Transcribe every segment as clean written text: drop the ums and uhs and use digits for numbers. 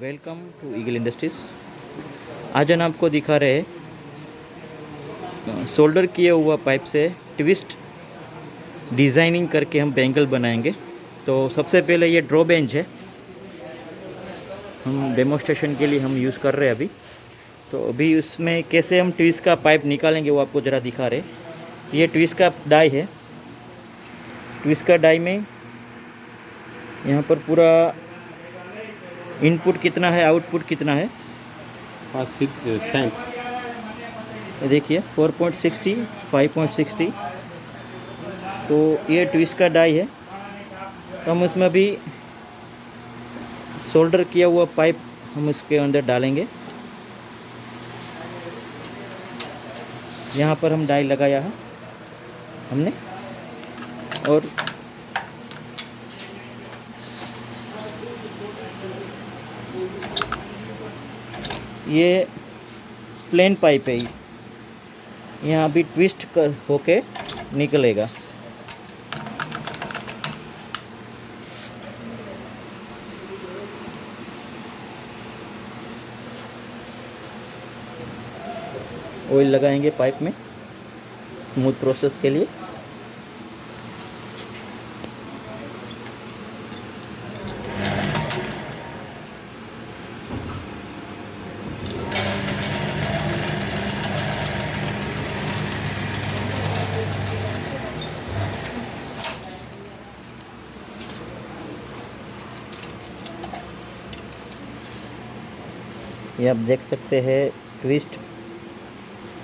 Welcome to eagle industries. आज हम आपको दिखा रहे हैं सोल्डर किया हुआ पाइप से ट्विस्ट डिज़ाइनिंग करके हम बैंगल बनाएंगे। तो सबसे पहले ये ड्रॉ बेंच है, हम डेमोस्ट्रेशन के लिए हम यूज़ कर रहे हैं अभी। तो अभी उसमें कैसे हम ट्विस्ट का पाइप निकालेंगे वो आपको ज़रा दिखा रहे। ये ट्विस्ट का डाई है। ट्विस्ट का डाई में यहाँ पर पूरा इनपुट कितना है, आउटपुट कितना है, 5-6 ये देखिए 4.60, 5.60। तो ये ट्विस्ट का डाई है। तो हम उसमें अभी सोल्डर किया हुआ पाइप हम उसके अंदर डालेंगे। यहाँ पर हम डाई लगाया है हमने, और ये प्लेन पाइप है, यहाँ अभी ट्विस्ट कर होके निकलेगा। ऑयल लगाएंगे पाइप में स्मूथ प्रोसेस के लिए। ये आप देख सकते हैं ट्विस्ट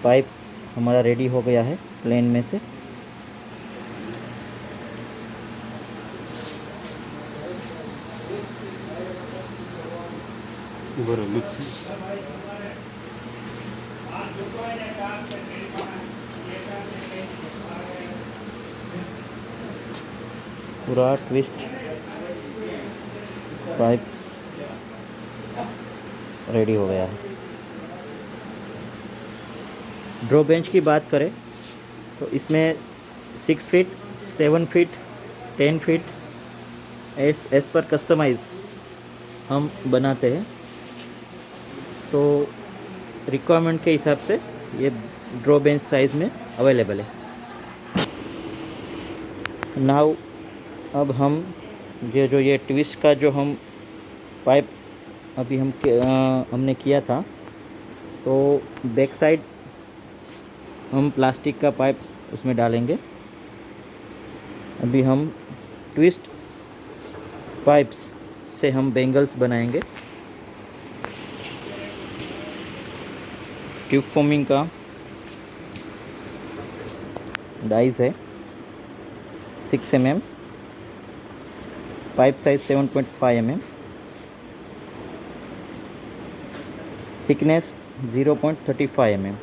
पाइप हमारा रेडी हो गया है प्लेन में से। पूरा ट्विस्ट पाइप रेडी हो गया है। ड्रॉ बेंच की बात करें तो इसमें 6 फीट, 7 फीट, 10 फीट एस पर कस्टमाइज हम बनाते हैं। तो रिक्वायरमेंट के हिसाब से ये ड्रॉ बेंच साइज़ में अवेलेबल है। नाउ अब हम जो ये ट्विस्ट का जो हम पाइप अभी हमने किया था, तो बैक साइड हम प्लास्टिक का पाइप उसमें डालेंगे। अभी हम ट्विस्ट पाइप्स से हम बैंगल्स बनाएंगे। ट्यूब फॉर्मिंग का डाइस है 6 mm, pipe size 7.5 mm, thickness 0.35 mm।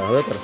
હવે કરો।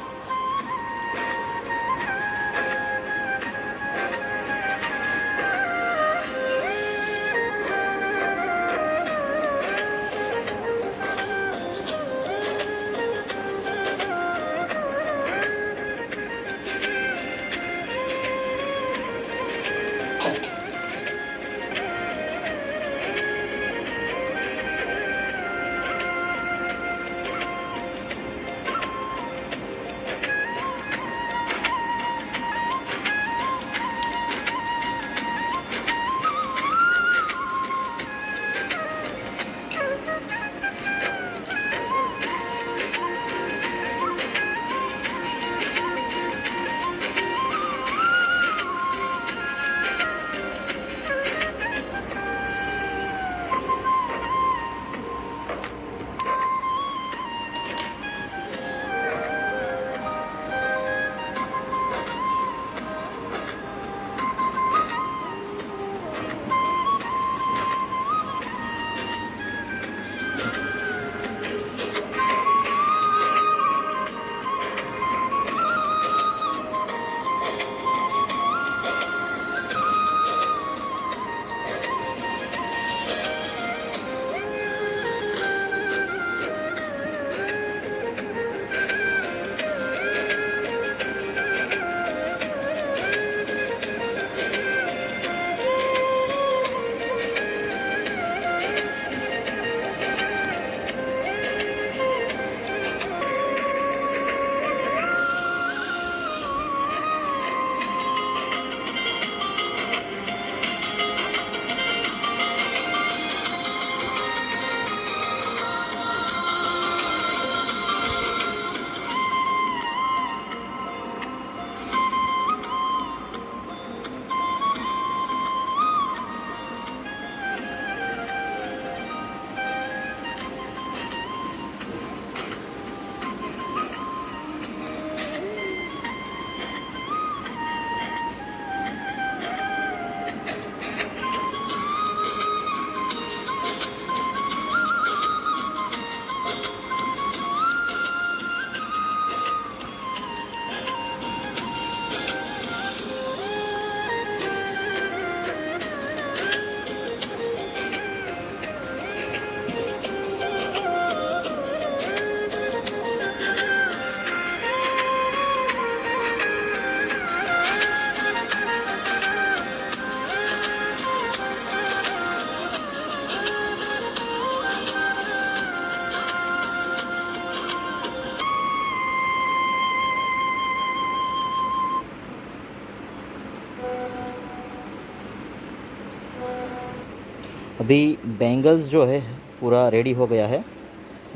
अभी बैंगल्स जो है पूरा रेडी हो गया है,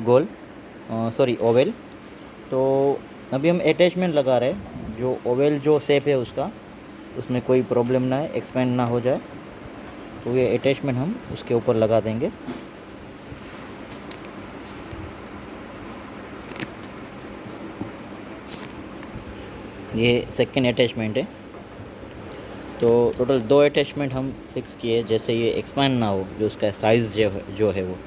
गोल सॉरी ओवेल। तो अभी हम अटैचमेंट लगा रहे हैं, जो ओवेल जो शेप है उसका, उसमें कोई प्रॉब्लम ना है, एक्सपेंड ना हो जाए। तो ये अटैचमेंट हम उसके ऊपर लगा देंगे। ये सेकंड अटैचमेंट है। तो टोटल 2 अटैचमेंट हम फिक्स किए, जैसे ये एक्सपेंड ना हो, जो उसका साइज़ जो है वो।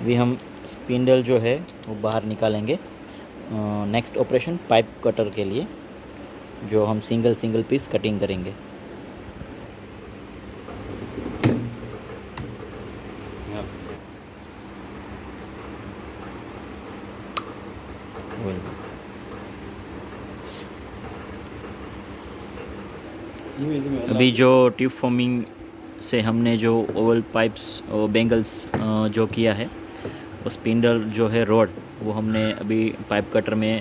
अभी हम स्पिंडल जो है वो बाहर निकालेंगे। नेक्स्ट ऑपरेशन पाइप कटर के लिए, जो हम सिंगल सिंगल पीस कटिंग करेंगे। Yeah. अभी जो ट्यूब फॉर्मिंग से हमने जो ओवल पाइप्स और बेंगल्स जो किया है, वो स्पिंडल जो है रॉड, वो हमने अभी पाइप कटर में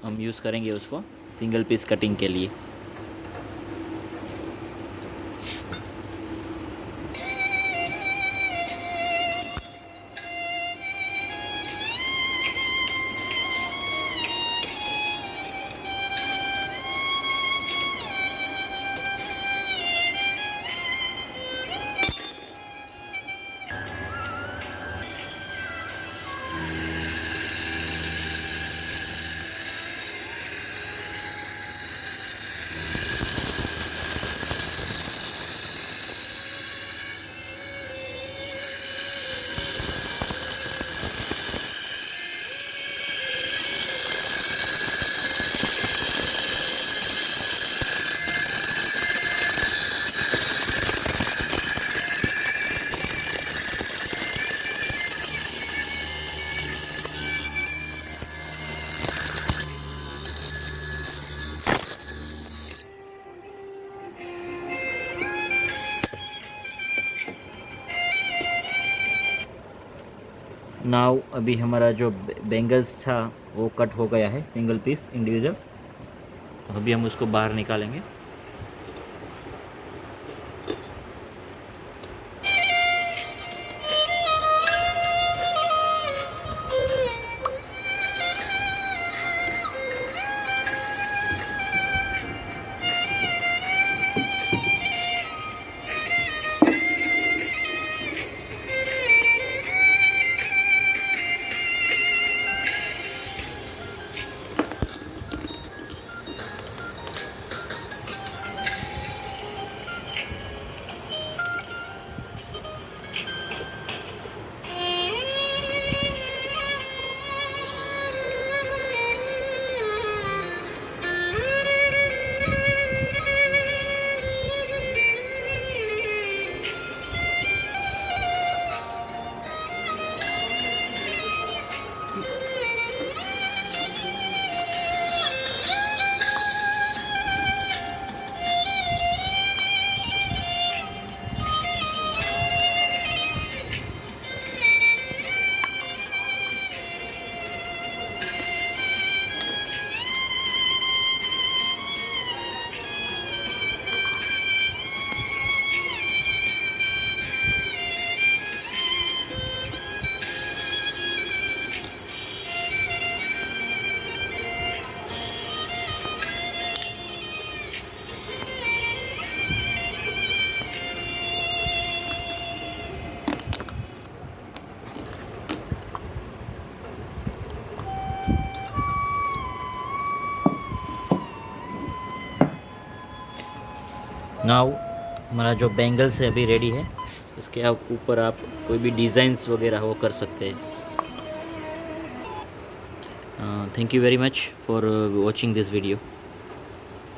हम यूज़ करेंगे उसको सिंगल पीस कटिंग के लिए। नाउ अभी हमारा जो बेंगल्स था वो कट हो गया है, सिंगल पीस इंडिविजुअल। तो अभी हम उसको बाहर निकालेंगे। नाउ हमारा जो बैंगल्स है अभी रेडी है। इसके आप ऊपर आप कोई भी डिज़ाइंस वगैरह वो कर सकते हैं। Thank you very much for watching this video.